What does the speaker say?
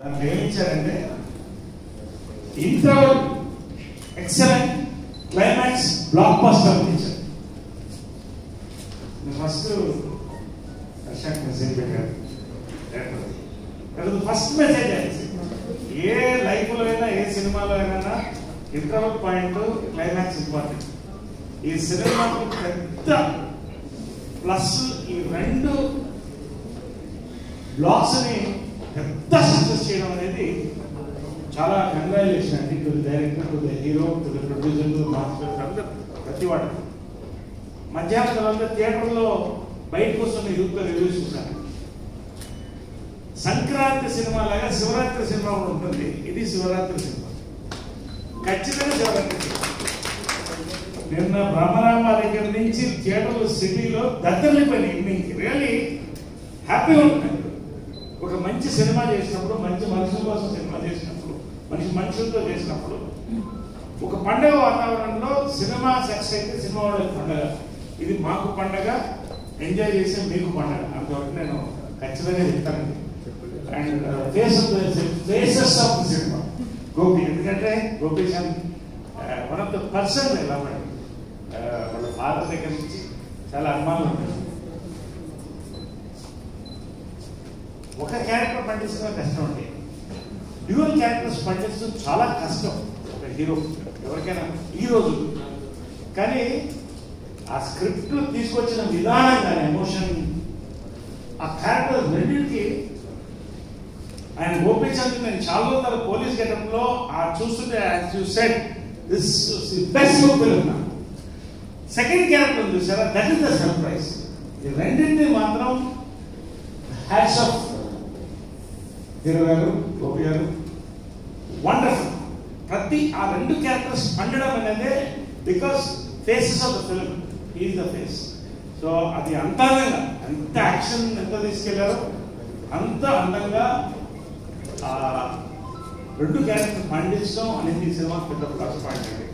దాన్ని ఏమిచ్చారంటే interval excellent climax blockbuster ఇచ్చారు. ఫస్ట్ దర్శక్ మెసేజ్ పెట్టారు. ఫస్ట్ మెసేజ్ అది ఏ లైఫ్ లో అయినా ఏ సినిమాలో అయినా ఇంటర్వల్ పాయింట్ క్లైమాక్స్ ఇంపార్టెంట్. ఈ సినిమాకి పెద్ద ప్లస్ ఈ రెండు బ్లాక్స్ ని పెద్ద సక్సెస్ చేయడం అనేది చాలా కంగ్రాచులేషన్ అండి. To the director, to the hero, to the producer, to master, ప్రతి వాడు. మధ్యాహ్నం తర్వాత థియేటర్లో బయటకు వస్తున్న యూత్ రివ్యూస్ చూసాను. సంక్రాంతి సినిమా లాగా శివరాత్రి సినిమా కూడా ఉంటుంది. ఇది శివరాత్రి సినిమా, ఖచ్చితంగా శివరాత్రి సినిమా. నిన్న బ్రహ్మరామ దగ్గర నుంచి థియేటర్లు సిటీలో దద్దరిల్లిపోయినాయి. ఈవినింగ్ రియల్లీ హ్యాపీగా ఉంటుంది. ఒక మంచి సినిమా చేసినప్పుడు, మంచి మనుషుల కోసం సినిమా చేసినప్పుడు, మనుషులతో చేసినప్పుడు, ఒక పండుగ వాతావరణంలో సినిమా సక్సెస్ అయితే సినిమా వాళ్ళకి పండుగ, ఇది మాకు పండుగ, ఎంజాయ్ చేసే మీకు పండుగ. అంతవరకు నేను ఖచ్చితంగా చెప్తానండి. And faces of the cinema Gopi, ఎందుకంటే Gopichand one of the person ఎలా వాళ్ళ ఫాదర్ దగ్గర నుంచి చాలా అనుమానం ఉంటుంది. ఒక క్యారెక్టర్ పండించడం కష్టం అండి, డ్యూయల్ క్యారెక్టర్స్ పండించడం చాలా కష్టం ఒక హీరో ఎవరికైనా ఈ రోజు. కానీ ఆ స్క్రిప్ట్ తీసుకొచ్చిన విధానం కానీ ఎమోషన్, ఆ క్యారెక్టర్ రెండింటికి ఆయన గోపీచంద్ నేను చాలా రోజుల పోలీస్ గెటప్ లో చూస్తుంటే as you said this best film. Second character చూసారా, దట్ ఈస్ ద సర్ప్రైజ్. ఈ రెండింటిని మాత్రం హ్యాట్స్ ఆఫ్ హీరో గారు, గోపి గారు, వండర్ఫుల్. ప్రతి ఆ రెండు క్యారెక్టర్స్ పండడం అనేది because faces of the film, is the face. So అది అంత అందంగా, అంత యాక్షన్ ఎంత తీసుకెళ్లారో అంత అందంగా రెండు క్యారెక్టర్ పండించడం అనేది ఈ సినిమా పెద్ద ప్లస్ పాయింట్ అండి.